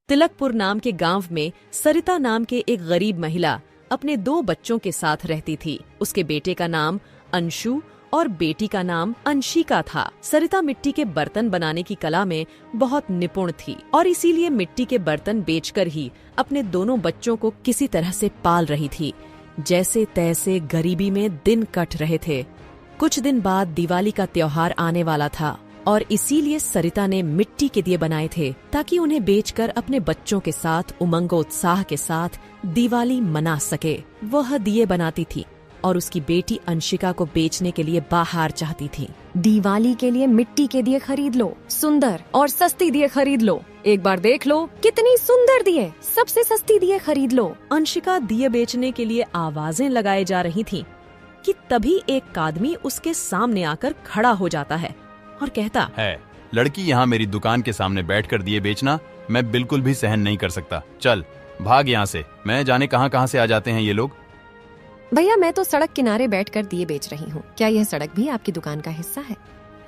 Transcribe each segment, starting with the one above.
तिलकपुर नाम के गांव में सरिता नाम के एक गरीब महिला अपने 2 बच्चों के साथ रहती थी। उसके बेटे का नाम अंशु और बेटी का नाम अंशिका था। सरिता मिट्टी के बर्तन बनाने की कला में बहुत निपुण थी और इसीलिए मिट्टी के बर्तन बेचकर ही अपने दोनों बच्चों को किसी तरह से पाल रही थी। जैसे तैसे गरीबी में दिन कट रहे थे। कुछ दिन बाद दिवाली का त्योहार आने वाला था और इसीलिए सरिता ने मिट्टी के दिए बनाए थे ताकि उन्हें बेचकर अपने बच्चों के साथ उमंगोत्साह के साथ दिवाली मना सके। वह दिए बनाती थी और उसकी बेटी अंशिका को बेचने के लिए बाहर चाहती थी। दिवाली के लिए मिट्टी के दिए खरीद लो, सुंदर और सस्ती दिए खरीद लो। एक बार देख लो कितनी सुंदर दिए, सबसे सस्ती दिए खरीद लो। अंशिका दिए बेचने के लिए आवाजें लगाए जा रही थी कि तभी एक आदमी उसके सामने आकर खड़ा हो जाता है और कहता है, लड़की यहाँ मेरी दुकान के सामने बैठकर दिए बेचना मैं बिल्कुल भी सहन नहीं कर सकता। चल भाग यहाँ से। मैं जाने कहाँ से आ जाते हैं ये लोग। भैया मैं तो सड़क किनारे बैठकर दिए बेच रही हूँ। क्या यह सड़क भी आपकी दुकान का हिस्सा है?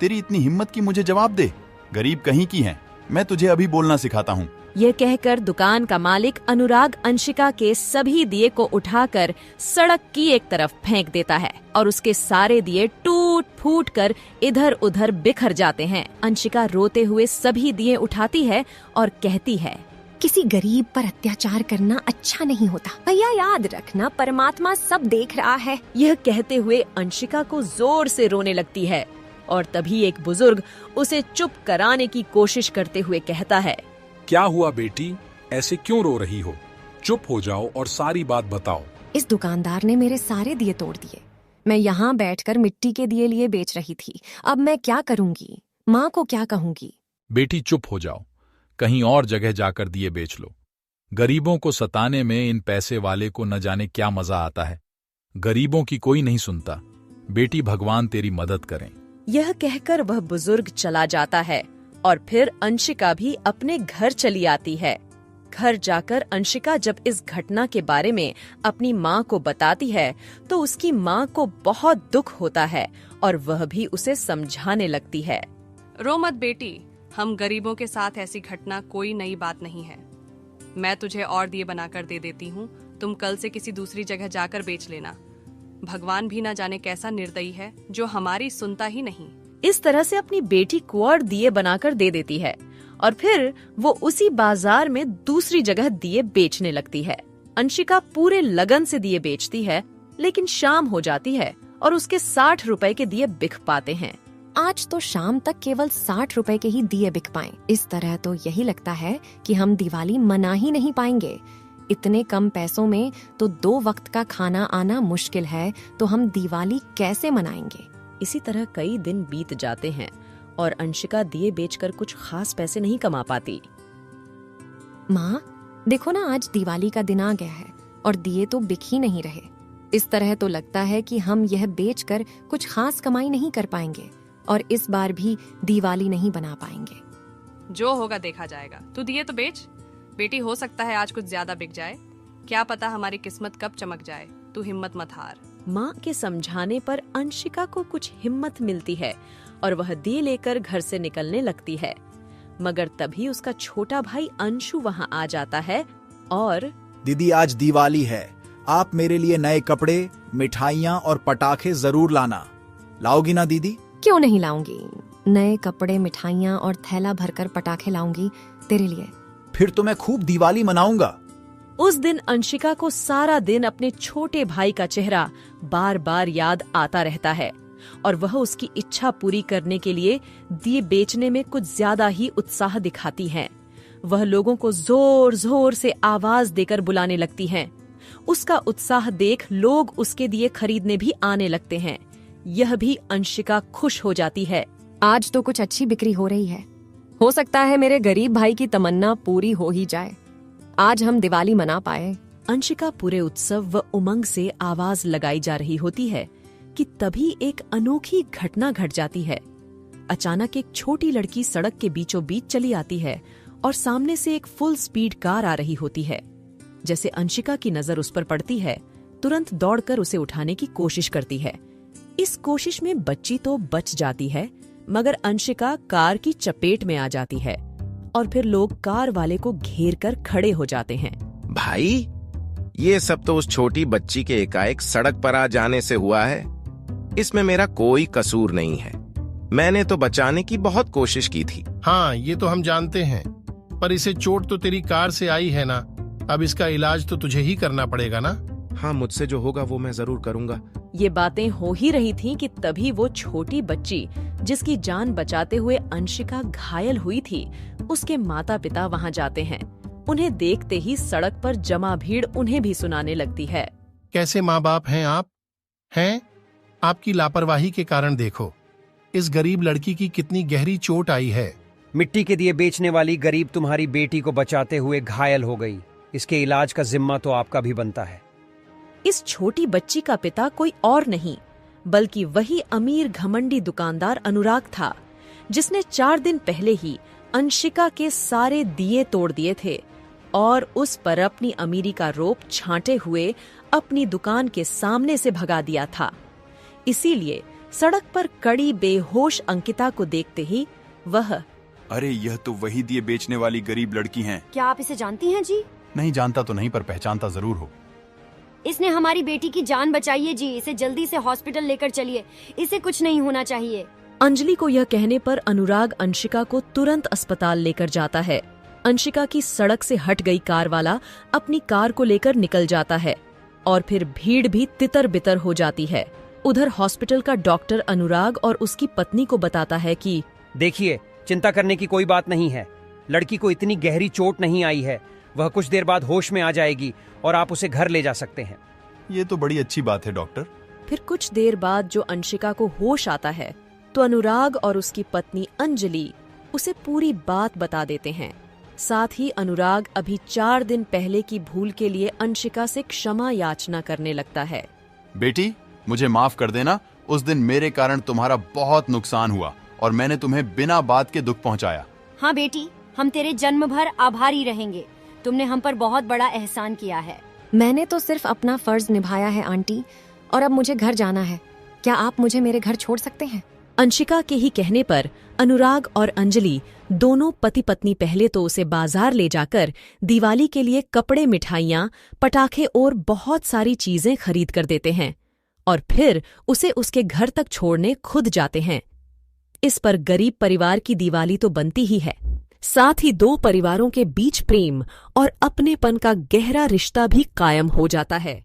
तेरी इतनी हिम्मत की मुझे जवाब दे। गरीब कहीं की है, मैं तुझे अभी बोलना सिखाता हूँ। यह कहकर दुकान का मालिक अनुराग अंशिका के सभी दिए को उठाकर सड़क की एक तरफ फेंक देता है और उसके सारे दिए टूट फूट कर इधर उधर बिखर जाते हैं। अंशिका रोते हुए सभी दिए उठाती है और कहती है, किसी गरीब पर अत्याचार करना अच्छा नहीं होता। भैया याद रखना, परमात्मा सब देख रहा है। यह कहते हुए अंशिका को जोर से रोने लगती है और तभी एक बुजुर्ग उसे चुप कराने की कोशिश करते हुए कहता है, क्या हुआ बेटी, ऐसे क्यों रो रही हो? चुप हो जाओ और सारी बात बताओ। इस दुकानदार ने मेरे सारे दिए तोड़ दिए। मैं यहाँ बैठकर मिट्टी के दिए लिए बेच रही थी। अब मैं क्या करूँगी? माँ को क्या कहूँगी? बेटी चुप हो जाओ, कहीं और जगह जाकर दिए बेच लो। गरीबों को सताने में इन पैसे वाले को न जाने क्या मजा आता है। गरीबों की कोई नहीं सुनता। बेटी भगवान तेरी मदद करें। यह कहकर वह बुजुर्ग चला जाता है और फिर अंशिका भी अपने घर चली आती है। घर जाकर अंशिका जब इस घटना के बारे में अपनी माँ को बताती है तो उसकी माँ को बहुत दुख होता है और वह भी उसे समझाने लगती है। रो मत बेटी, हम गरीबों के साथ ऐसी घटना कोई नई बात नहीं है। मैं तुझे और दिए बनाकर दे देती हूँ, तुम कल से किसी दूसरी जगह जाकर बेच लेना। भगवान भी ना जाने कैसा निर्दयी है जो हमारी सुनता ही नहीं। इस तरह से अपनी बेटी को और दिए बनाकर दे देती है और फिर वो उसी बाजार में दूसरी जगह दिए बेचने लगती है। अंशिका पूरे लगन से दिए बेचती है, लेकिन शाम हो जाती है और उसके 60 रुपए के दिए बिक पाते हैं। आज तो शाम तक केवल 60 रुपए के ही दिए बिक पाएं। इस तरह तो यही लगता है कि हम दिवाली मना ही नहीं पाएंगे। इतने कम पैसों में तो 2 वक्त का खाना आना मुश्किल है, तो हम दिवाली कैसे मनाएंगे? इसी तरह कई दिन बीत जाते हैं और अंशिका दिए बेचकर कुछ खास पैसे नहीं कमा पाती। माँ देखो ना, आज दिवाली का दिन आ गया है और दिए तो बिक ही नहीं रहे। इस तरह तो लगता है कि हम यह बेचकर कुछ खास कमाई नहीं कर पाएंगे और इस बार भी दिवाली नहीं बना पाएंगे। जो होगा देखा जाएगा। तू दिए तो बेच बेटी, हो सकता है आज कुछ ज्यादा बिक जाए। क्या पता हमारी किस्मत कब चमक जाए। तू हिम्मत मत हार। माँ के समझाने पर अंशिका को कुछ हिम्मत मिलती है और वह दिए लेकर घर से निकलने लगती है। मगर तभी उसका छोटा भाई अंशु वहाँ आ जाता है और दीदी आज दिवाली है, आप मेरे लिए नए कपड़े, मिठाइयाँ और पटाखे जरूर लाना। लाओगी ना दीदी? क्यों नहीं लाऊंगी, नए कपड़े, मिठाइयाँ और थैला भरकर पटाखे लाऊंगी तेरे लिए। फिर तो मैं खूब दिवाली मनाऊंगा। उस दिन अंशिका को सारा दिन अपने छोटे भाई का चेहरा बार बार याद आता रहता है और वह उसकी इच्छा पूरी करने के लिए दिए बेचने में कुछ ज्यादा ही उत्साह दिखाती है। वह लोगों को जोर जोर से आवाज देकर बुलाने लगती है। उसका उत्साह देख लोग उसके दिए खरीदने भी आने लगते हैं। यह भी अंशिका खुश हो जाती है। आज तो कुछ अच्छी बिक्री हो रही है। हो सकता है मेरे गरीब भाई की तमन्ना पूरी हो ही जाए। आज हम दिवाली मना पाए। अंशिका पूरे उत्सव व उमंग से आवाज लगाई जा रही होती है कि तभी एक अनोखी घटना घट जाती है। अचानक एक छोटी लड़की सड़क के बीचों बीच चली आती है और सामने से एक फुल स्पीड कार आ रही होती है। जैसे अंशिका की नजर उस पर पड़ती है, तुरंत दौड़कर उसे उठाने की कोशिश करती है। इस कोशिश में बच्ची तो बच जाती है, मगर अंशिका कार की चपेट में आ जाती है और फिर लोग कार वाले को घेर कर खड़े हो जाते हैं। भाई, ये सब तो उस छोटी बच्ची के एकाएक सड़क पर आ जाने से हुआ है। इसमें मेरा कोई कसूर नहीं है। मैंने तो बचाने की बहुत कोशिश की थी। हाँ, ये तो हम जानते हैं, पर इसे चोट तो तेरी कार से आई है ना। अब इसका इलाज तो तुझे ही करना पड़ेगा ना। हाँ, मुझसे जो होगा वो मैं जरूर करूंगा। ये बातें हो ही रही थीं कि तभी वो छोटी बच्ची जिसकी जान बचाते हुए अंशिका घायल हुई थी, उसके माता पिता वहाँ जाते हैं। उन्हें देखते ही सड़क पर जमा भीड़ उन्हें भी सुनाने लगती है। कैसे माँ बाप हैं आप? हैं? आपकी लापरवाही के कारण देखो इस गरीब लड़की की कितनी गहरी चोट आई है। मिट्टी के दिए बेचने वाली गरीब तुम्हारी बेटी को बचाते हुए घायल हो गई। इसके इलाज का जिम्मा तो आपका भी बनता है। इस छोटी बच्ची का पिता कोई और नहीं बल्कि वही अमीर घमंडी दुकानदार अनुराग था, जिसने 4 दिन पहले ही अंशिका के सारे दिए तोड़ दिए थे और उस पर अपनी अमीरी का रोप छांटे हुए अपनी दुकान के सामने से भगा दिया था। इसीलिए सड़क पर कड़ी बेहोश अंकिता को देखते ही वह, अरे यह तो वही दिए बेचने वाली गरीब लड़की हैं। क्या आप इसे जानती हैं जी? नहीं जानता तो नहीं, पर पहचानता जरूर हो। इसने हमारी बेटी की जान बचाई है जी। इसे जल्दी से हॉस्पिटल लेकर चलिए, इसे कुछ नहीं होना चाहिए। अंजलि को यह कहने पर अनुराग अंशिका को तुरंत अस्पताल लेकर जाता है। अंशिका की सड़क से हट गई कार वाला अपनी कार को लेकर निकल जाता है और फिर भीड़ भी तितर बितर हो जाती है। उधर हॉस्पिटल का डॉक्टर अनुराग और उसकी पत्नी को बताता है कि देखिए, चिंता करने की कोई बात नहीं है। लड़की को इतनी गहरी चोट नहीं आई है। वह कुछ देर बाद होश में आ जाएगी और आप उसे घर ले जा सकते हैं। ये तो बड़ी अच्छी बात है डॉक्टर। फिर कुछ देर बाद जो अंशिका को होश आता है तो अनुराग और उसकी पत्नी अंजलि उसे पूरी बात बता देते हैं। साथ ही अनुराग अभी 4 दिन पहले की भूल के लिए अंशिका से क्षमा याचना करने लगता है। बेटी, मुझे माफ कर देना। उस दिन मेरे कारण तुम्हारा बहुत नुकसान हुआ और मैंने तुम्हें बिना बात के दुख पहुंचाया। हाँ बेटी, हम तेरे जन्म भर आभारी रहेंगे। तुमने हम पर बहुत बड़ा एहसान किया है। मैंने तो सिर्फ अपना फर्ज निभाया है आंटी, और अब मुझे घर जाना है। क्या आप मुझे मेरे घर छोड़ सकते हैं? अंशिका के ही कहने पर अनुराग और अंजलि दोनों पति पत्नी पहले तो उसे बाजार ले जाकर दिवाली के लिए कपड़े, मिठाइयाँ, पटाखे और बहुत सारी चीजें खरीद कर देते हैं और फिर उसे उसके घर तक छोड़ने खुद जाते हैं। इस पर गरीब परिवार की दिवाली तो बनती ही है, साथ ही 2 परिवारों के बीच प्रेम और अपनेपन का गहरा रिश्ता भी कायम हो जाता है।